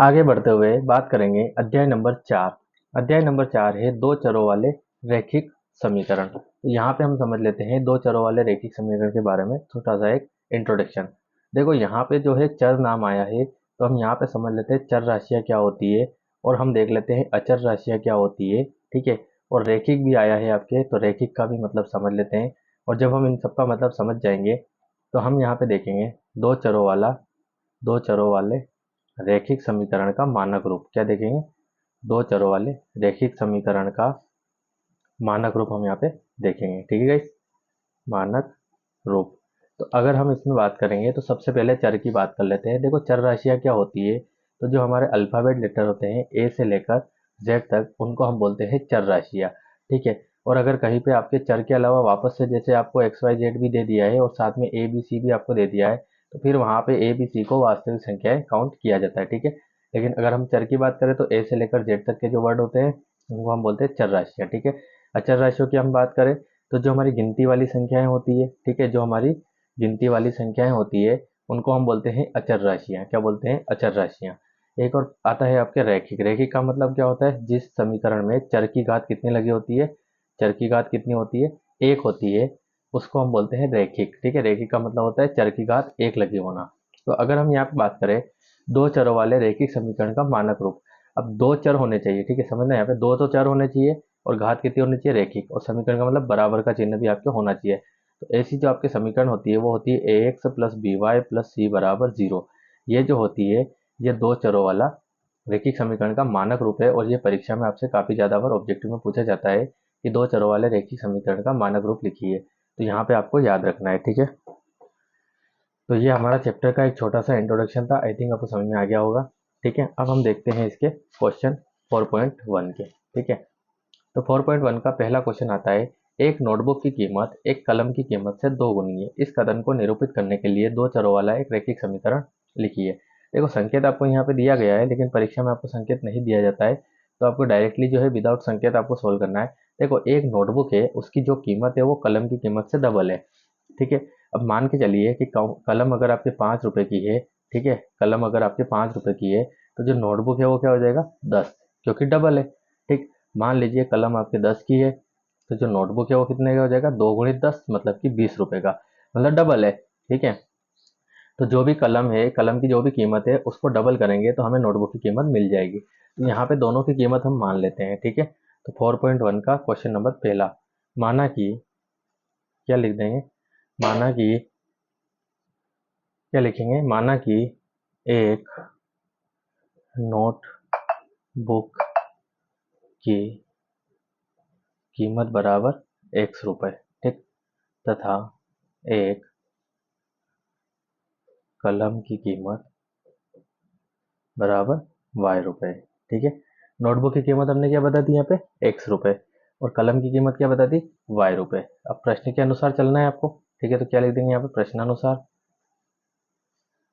आगे बढ़ते हुए बात करेंगे अध्याय नंबर 4। अध्याय नंबर 4 है दो चरों वाले रैखिक समीकरण। तो यहाँ पे हम समझ लेते हैं दो चरों वाले रैखिक समीकरण के बारे में छोटा सा एक इंट्रोडक्शन। देखो यहाँ पे जो है चर नाम आया है, तो हम यहाँ पे समझ लेते हैं चर राशियाँ क्या होती है, और हम देख लेते हैं अचर राशियाँ क्या होती है। ठीक है, और रैखिक भी आया है आपके, तो रैखिक का भी मतलब समझ लेते हैं। और जब हम इन सबका मतलब समझ जाएंगे तो हम यहाँ पे देखेंगे दो चरों वाले रैखिक समीकरण का मानक रूप क्या देखेंगे। दो चरों वाले रैखिक समीकरण का मानक रूप हम यहाँ पे देखेंगे। ठीक है गाइस, मानक रूप। तो अगर हम इसमें बात करेंगे तो सबसे पहले चर की बात कर लेते हैं। देखो चर राशियाँ क्या होती है, तो जो हमारे अल्फ़ाबेट लेटर होते हैं ए से लेकर जेड तक, उनको हम बोलते हैं चर राशियाँ। ठीक है, और अगर कहीं पे आपके चर के अलावा वापस से जैसे आपको एक्स वाई जेड भी दे दिया है और साथ में ए बी सी भी आपको दे दिया है, तो फिर वहाँ पे ए बी सी को वास्तविक संख्याएं काउंट किया जाता है। ठीक है, लेकिन अगर हम चर की बात करें तो ए से लेकर जेड तक के जो वर्ड होते हैं उनको हम बोलते हैं चर राशियाँ। ठीक है, अचर राशियों की हम बात करें तो जो हमारी गिनती वाली संख्याएं होती है, ठीक है, जो हमारी गिनती वाली संख्याएं होती है उनको हम बोलते हैं अचर राशियाँ। क्या बोलते हैं? अचर राशियाँ। एक और आता है आपके रैखिक। रैखिक का मतलब क्या होता है? जिस समीकरण में चर की घात कितनी लगी होती है, चर की घात कितनी होती है, एक होती है, उसको हम बोलते हैं रैखिक। ठीक है, रैखिक का मतलब होता है चर की घात एक लगी होना। तो अगर हम यहाँ पे बात करें दो चरों वाले रैखिक समीकरण का मानक रूप, अब दो चर होने चाहिए। ठीक है, समझना, यहाँ पे दो तो चर होने चाहिए और घात कितनी होनी चाहिए? रैखिक। और समीकरण का मतलब बराबर का चिन्ह भी आपके होना चाहिए। तो ऐसी जो आपके समीकरण होती है वो होती है a x plus b y plus c बराबर जीरो। ये जो होती है ये दो चरों वाला रैखिक समीकरण का मानक रूप है, और ये परीक्षा में आपसे काफ़ी ज़्यादा बार ऑब्जेक्टिव में पूछा जाता है कि दो चरों वाले रैखिक समीकरण का मानक रूप लिखिए। तो यहाँ पे आपको याद रखना है। ठीक है, तो ये हमारा चैप्टर का एक छोटा सा इंट्रोडक्शन था। आई थिंक आपको समझ में आ गया होगा। ठीक है, अब हम देखते हैं इसके क्वेश्चन 4.1 के। ठीक है, तो 4.1 का पहला क्वेश्चन आता है, एक नोटबुक की कीमत एक कलम की कीमत से दो गुनी है। इस कथन को निरूपित करने के लिए दो चरों वाला एक रैखिक समीकरण लिखिए। देखो संकेत आपको यहाँ पे दिया गया है, लेकिन परीक्षा में आपको संकेत नहीं दिया जाता है, तो आपको डायरेक्टली जो है विदाउट संकेत आपको सोल्व करना है। देखो एक नोटबुक है, उसकी जो कीमत है वो कलम की कीमत से डबल है। ठीक है, अब मान के चलिए कि कलम अगर आपके 5 रुपए की है, ठीक है, कलम अगर आपके 5 रुपए की है, तो जो नोटबुक है वो क्या हो जाएगा? 10, क्योंकि डबल है। ठीक, मान लीजिए कलम आपके 10 की है, तो जो नोटबुक है वो कितने का हो जाएगा? 2 गुणित 10 मतलब कि 20 रुपए का, मतलब डबल है। ठीक है, तो जो भी कलम है, कलम की जो भी कीमत है उसको डबल करेंगे तो हमें नोटबुक की कीमत मिल जाएगी। तो यहाँ पे दोनों की कीमत हम मान लेते हैं। ठीक है, तो 4.1 का क्वेश्चन नंबर पहला, माना कि, क्या लिख देंगे? माना कि, क्या लिखेंगे? माना कि एक नोटबुक की कीमत बराबर x रुपए, ठीक, तथा एक कलम की कीमत बराबर y रुपए। ठीक है, नोटबुक की कीमत हमने क्या बता दी यहाँ पे? x रुपए, और कलम की कीमत क्या बता दी? y रुपए। अब प्रश्न के अनुसार चलना है आपको। ठीक है, तो क्या लिख देंगे यहाँ पे? प्रश्नानुसार।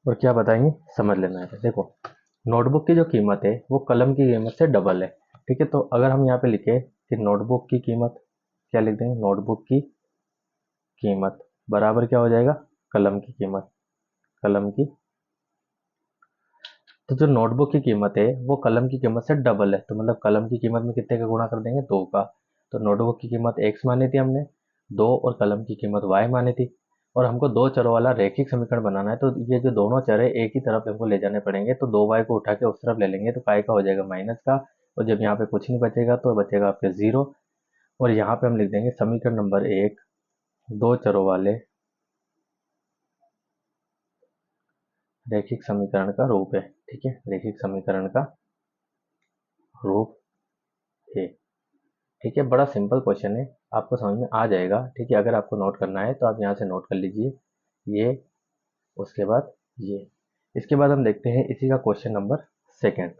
और क्या बताएंगे? समझ लेना है। देखो नोटबुक की जो कीमत है वो कलम की कीमत से डबल है। ठीक है, तो अगर हम यहाँ पे लिखे कि नोटबुक की कीमत, क्या लिख देंगे? नोटबुक की कीमत बराबर क्या हो जाएगा? कलम की कीमत। कलम की, तो जो नोटबुक की कीमत है वो कलम की कीमत से डबल है, तो मतलब कलम की कीमत में कितने का गुणा कर देंगे? 2 का। तो नोटबुक की कीमत x मानी थी हमने 2, और कलम की कीमत y मानी थी, और हमको दो चरों वाला रैखिक समीकरण बनाना है। तो ये जो दोनों चर है एक ही तरफ हमको ले जाने पड़ेंगे, तो 2y को उठा के उस तरफ ले लेंगे तो काय का हो जाएगा? माइनस का। और जब यहाँ पे कुछ नहीं बचेगा तो बचेगा आपके 0, और यहाँ पे हम लिख देंगे समीकरण नंबर 1 दो चरों वाले रैखिक समीकरण का रूप है। ठीक है, रैखिक समीकरण का रूप है। ठीक है, बड़ा सिंपल क्वेश्चन है, आपको समझ में आ जाएगा। ठीक है, अगर आपको नोट करना है तो आप यहाँ से नोट कर लीजिए ये, उसके बाद ये। इसके बाद हम देखते हैं इसी का question number second.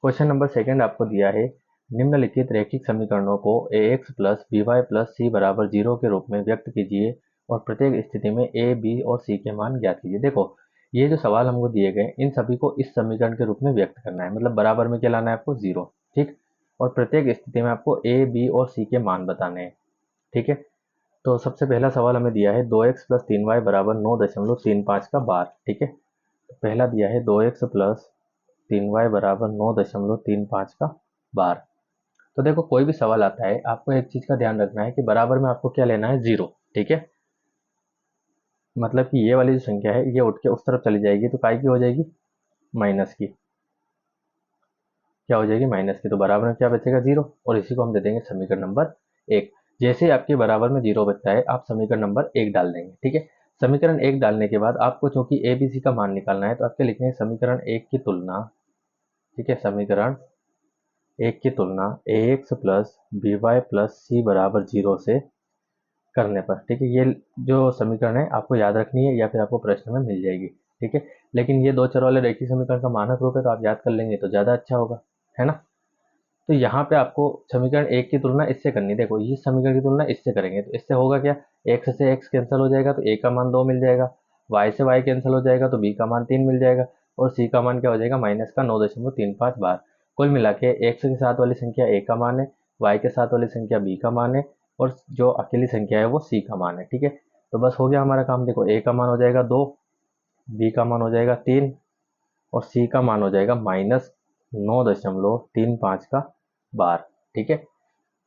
Question number second आपको दिया है, निम्नलिखित रैखिक समीकरणों को a x plus b y plus c बराबर 0 के रूप में व्यक्त कीजिए और प्रत्येक स्थिति में ए बी और सी के मान ज्ञात कीजिए। देखो ये जो सवाल हमको दिए गए इन सभी को इस समीकरण के रूप में व्यक्त करना है, मतलब बराबर में क्या लाना है आपको? 0। ठीक, और प्रत्येक स्थिति में आपको ए बी और सी के मान बताने हैं। ठीक है, तो सबसे पहला सवाल हमें दिया है 2x प्लस 3y बराबर 9.35 का बार। ठीक है, तो पहला दिया है 2x प्लस 3y बराबर 9.35 का बार। तो देखो कोई भी सवाल आता है आपको एक चीज का ध्यान रखना है कि बराबर में आपको क्या लेना है, 0। ठीक है, मतलब कि ये वाली जो संख्या है ये उठ के उस तरफ चली जाएगी तो काय की हो जाएगी, माइनस की। क्या हो जाएगी, माइनस की। तो बराबर में क्या बचेगा, 0। और इसी को हम दे देंगे समीकरण नंबर 1। जैसे ही आपके बराबर में 0 बचता है आप समीकरण नंबर 1 डाल देंगे। ठीक है, समीकरण 1 डालने के बाद आपको चूंकि ए बी सी का मान निकालना है तो आपके लिखेंगे समीकरण 1 की तुलना। ठीक है, समीकरण 1 की तुलना ax plus b y plus c बराबर 0 से करने पर। ठीक है, ये जो समीकरण है आपको याद रखनी है या फिर आपको प्रश्न में मिल जाएगी। ठीक है, लेकिन ये दो चर वाले रेखीय समीकरण का मानक रूप है तो आप याद कर लेंगे तो ज़्यादा अच्छा होगा, है ना। तो यहाँ पे आपको समीकरण 1 की तुलना इससे करनी। देखो ये समीकरण की तुलना इससे करेंगे तो इससे होगा क्या, x से x कैंसिल हो जाएगा तो a का मान 2 मिल जाएगा, y से y कैंसिल हो जाएगा तो b का मान 3 मिल जाएगा, और c का मान क्या हो जाएगा, माइनस का 9.35 बार। कुल मिला के x के साथ वाली संख्या a का मान है, y के साथ वाली संख्या b का मान है, और जो अकेली संख्या है वो c का मान है। ठीक है, तो बस हो गया हमारा काम। देखो a का मान हो जाएगा 2, b का मान हो जाएगा 3, और c का मान हो जाएगा -9.35 का बार। ठीक है,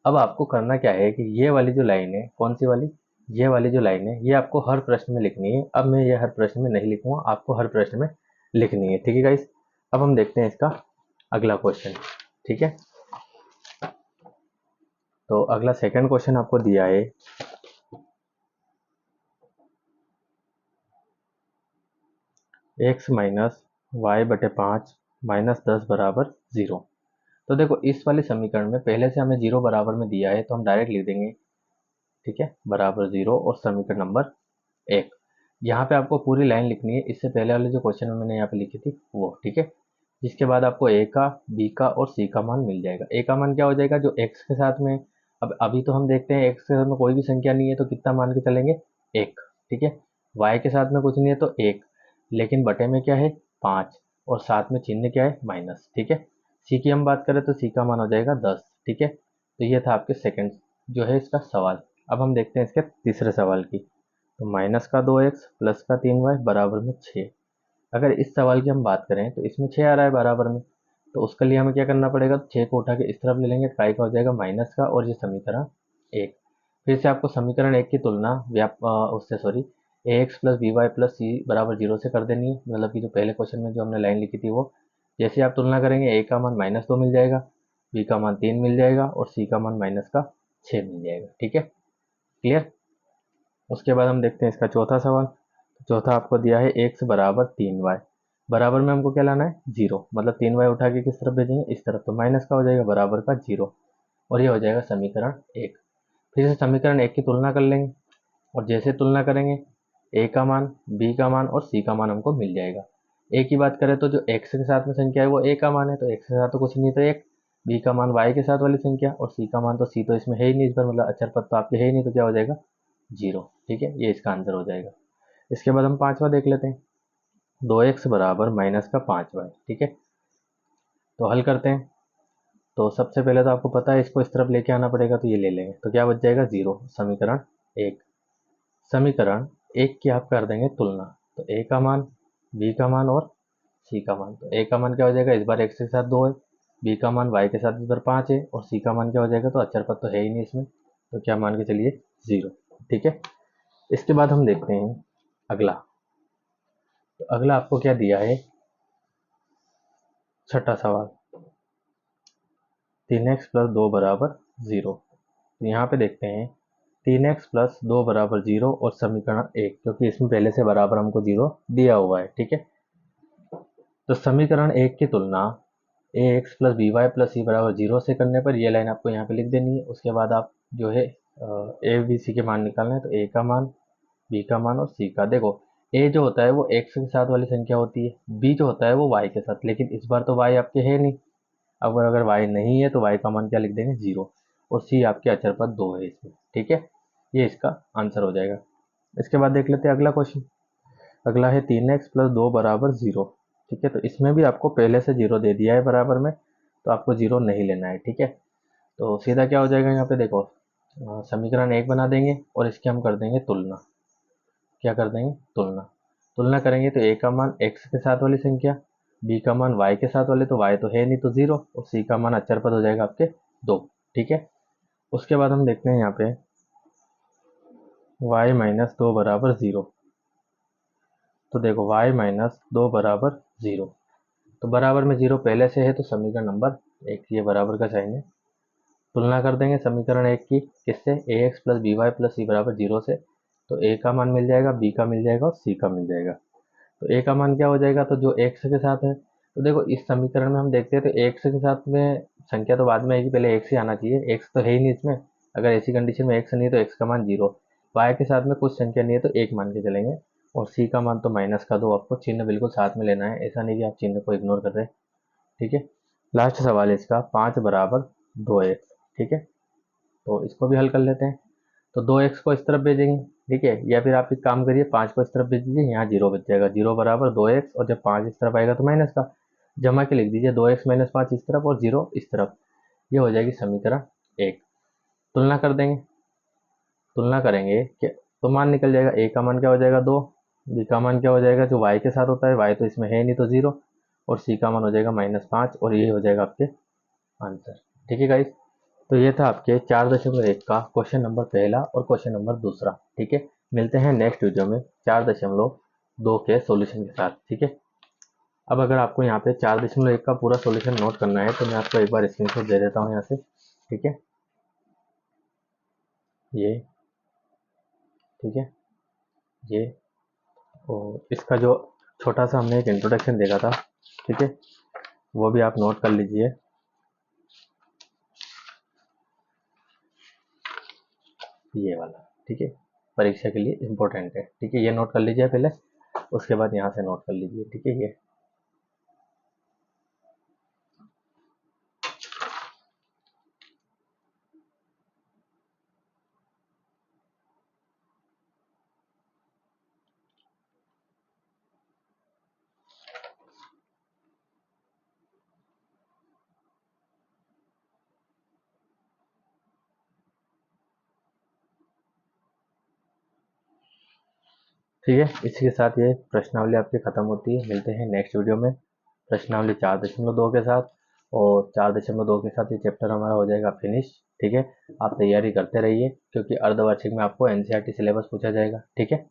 अब आपको करना क्या है कि ये वाली जो लाइन है, कौन सी वाली, ये वाली जो लाइन है ये आपको हर प्रश्न में लिखनी है। अब मैं ये हर प्रश्न में नहीं लिखूंगा, आपको हर प्रश्न में लिखनी है। ठीक है गाइस, अब हम देखते हैं इसका अगला क्वेश्चन। ठीक है, तो अगला सेकंड क्वेश्चन आपको दिया है x माइनस वाई बटे 5 -10 बराबर 0। तो देखो इस वाले समीकरण में पहले से हमें 0 बराबर में दिया है तो हम डायरेक्ट लिख देंगे। ठीक है, बराबर 0 और समीकरण नंबर 1। यहाँ पे आपको पूरी लाइन लिखनी है, इससे पहले वाले जो क्वेश्चन में मैंने यहाँ पे लिखी थी वो। ठीक है, जिसके बाद आपको ए का, बी का और सी का मान मिल जाएगा। ए का मान क्या हो जाएगा, जो एक्स के साथ में, अब अभी तो हम देखते हैं एक्स के साथ में कोई भी संख्या नहीं है तो कितना मान के चलेंगे, 1। ठीक है, वाई के साथ में कुछ नहीं है तो 1, लेकिन बटे में क्या है, 5, और साथ में चिन्ह क्या है, माइनस। ठीक है, सी की हम बात करें तो सी का मान हो जाएगा 10। ठीक है, तो ये था आपके सेकेंड जो है इसका सवाल। अब हम देखते हैं इसके तीसरे सवाल की। तो माइनस का 2x प्लस का 3y बराबर में 6। अगर इस सवाल की हम बात करें तो इसमें 6 आ रहा है बराबर में, तो उसके लिए हमें क्या करना पड़ेगा, 6 को उठा के इस तरफ ले लेंगे, काय का हो जाएगा माइनस का, और ये समीकरण 1। फिर से आपको समीकरण 1 की तुलना उससे sorry a x plus b y plus c बराबर 0 से कर देनी है। मतलब कि जो पहले क्वेश्चन में जो हमने लाइन लिखी थी वो, जैसे आप तुलना करेंगे ए का मान -2 मिल जाएगा, बी का मान 3 मिल जाएगा, और सी का मान माइनस का 6 मिल जाएगा। ठीक है, क्लियर। उसके बाद हम देखते हैं इसका चौथा सवाल। चौथा आपको दिया है x बराबर 3y, बराबर में हमको क्या लाना है, 0। मतलब 3y उठा के किस तरफ भेजेंगे, इस तरफ, तो माइनस का हो जाएगा बराबर का 0, और ये हो जाएगा समीकरण 1। फिर से समीकरण 1 की तुलना कर लेंगे, और जैसे तुलना करेंगे a का मान, b का मान और c का मान हमको मिल जाएगा। a की बात करें तो जो x के साथ में संख्या है वो a का मान है, तो x के साथ तो कुछ नहीं, तो 1। b का मान y के साथ वाली संख्या, और c का मान तो c तो इसमें है ही नहीं इस बार, मतलब अचर पद तो आपके है ही नहीं, तो क्या हो जाएगा, 0। ठीक है, ये इसका आंसर हो जाएगा। इसके बाद हम पांचवा देख लेते हैं, 2x बराबर माइनस का 5y। ठीक है, तो हल करते हैं। तो सबसे पहले तो आपको पता है इसको इस तरफ लेके आना पड़ेगा, तो ये ले लेंगे, तो क्या बच जाएगा, 0। समीकरण 1। समीकरण 1 की आप कर देंगे तुलना, तो a का मान, b का मान और c का मान। तो a का मान क्या हो जाएगा, इस बार x के साथ 2 है, b का मान y के साथ इस बार 5 है, और c का मान क्या हो जाएगा, तो अचर पद तो है ही नहीं इसमें, तो क्या मान के चलिए, 0। ठीक है, इसके बाद हम देखते हैं अगला। तो अगला आपको क्या दिया है, छठा सवाल, 3x प्लस 2 बराबर 0। तो यहाँ पे देखते हैं 3x प्लस 2 बराबर 0 और समीकरण 1, क्योंकि इसमें पहले से बराबर हमको 0 दिया हुआ है। ठीक है, तो समीकरण 1 की तुलना ax plus b y plus c बराबर 0 से करने पर ये लाइन आपको यहाँ पे लिख देनी है। उसके बाद आप जो है ए बी सी के मान निकालना है, तो a का मान, b का मान और c का। देखो a जो होता है वो x के साथ वाली संख्या होती है, b जो होता है वो y के साथ, लेकिन इस बार तो y आपके है नहीं। अगर y नहीं है तो y का मान क्या लिख देंगे, 0, और c आपके अचर पद 2 है इसमें। ठीक है, ये इसका आंसर हो जाएगा। इसके बाद देख लेते हैं अगला क्वेश्चन। अगला है 3x प्लस 2 बराबर 0। ठीक है, तो इसमें भी आपको पहले से 0 दे दिया है बराबर में, तो आपको 0 नहीं लेना है। ठीक है, तो सीधा क्या हो जाएगा, यहाँ पे देखो समीकरण 1 बना देंगे और इसकी हम कर देंगे तुलना। क्या कर देंगे, तुलना। तुलना करेंगे तो a का मान x के साथ वाली संख्या बी का मान वाई के साथ वाले, तो वाई तो है नहीं तो 0, और सी का मान अचर पद हो जाएगा आपके 2। ठीक है, उसके बाद हम देखते हैं यहाँ पे y माइनस 2 बराबर 0। तो देखो y माइनस 2 बराबर 0, तो बराबर में 0 पहले से है तो समीकरण नंबर 1, ये बराबर का साइन है। तुलना कर देंगे समीकरण 1 की किससे, a x plus b y plus c बराबर 0 से। तो ए का मान मिल जाएगा, बी का मिल जाएगा और सी का मिल जाएगा। तो ए का मान क्या हो जाएगा, तो जो एक्स के साथ है, तो देखो इस समीकरण में हम देखते हैं तो एक्स के साथ में संख्या तो बाद में आएगी, पहले एक्स ही आना चाहिए, एक्स तो है ही नहीं इसमें। अगर ऐसी कंडीशन में एक्स नहीं है तो एक्स का मान 0, वाई के साथ में कुछ संख्या नहीं है तो 1 मान के चलेंगे, और सी का मान तो माइनस का 2, आपको चिन्ह बिल्कुल साथ में लेना है, ऐसा नहीं कि आप चिन्ह को इग्नोर कर रहे हैं। ठीक है, लास्ट सवाल है इसका 5 बराबर 2x। ठीक है, तो इसको भी हल कर लेते हैं। तो 2x को इस तरफ भेजेंगे, ठीक है, या फिर आप एक काम करिए 5 को इस तरफ भेज दीजिए, यहाँ 0 बच जाएगा, 0 बराबर 2x, और जब 5 इस तरफ आएगा तो माइनस का जमा के लिख दीजिए, 2x माइनस 5 इस तरफ और 0 इस तरफ, ये हो जाएगी समीकरण 1। तुलना कर देंगे, तुलना करेंगे कि तो मान निकल जाएगा, a का मान क्या हो जाएगा 2, b का मान क्या हो जाएगा जो y के साथ होता है, y तो इसमें है नहीं तो 0, और c का मान हो जाएगा -5, और ये हो जाएगा आपके आंसर। ठीक है गाइस, तो ये था आपके 4.1 का क्वेश्चन नंबर पहला और क्वेश्चन नंबर दूसरा। ठीक है, मिलते हैं नेक्स्ट वीडियो में 4.2 के सॉल्यूशन के साथ। ठीक है, अब अगर आपको यहाँ पे 4.1 का पूरा सॉल्यूशन नोट करना है तो मैं आपको एक बार स्क्रीनशॉट दे देता हूँ यहाँ से। ठीक है, ये, ठीक है, ये, और इसका जो छोटा सा हमने एक इंट्रोडक्शन देखा था, ठीक है, वो भी आप नोट कर लीजिए। ये वाला, ठीक है, परीक्षा के लिए इम्पोर्टेंट है। ठीक है, ये नोट कर लीजिए पहले, उसके बाद यहाँ से नोट कर लीजिए। ठीक है, ये ठीक है, इसी के साथ ये प्रश्नावली आपकी खत्म होती है। मिलते हैं नेक्स्ट वीडियो में प्रश्नावली 4.2 के साथ, और 4.2 के साथ ये चैप्टर हमारा हो जाएगा फिनिश। ठीक है, आप तैयारी करते रहिए क्योंकि अर्धवार्षिक में आपको एनसीईआरटी सिलेबस पूछा जाएगा। ठीक है।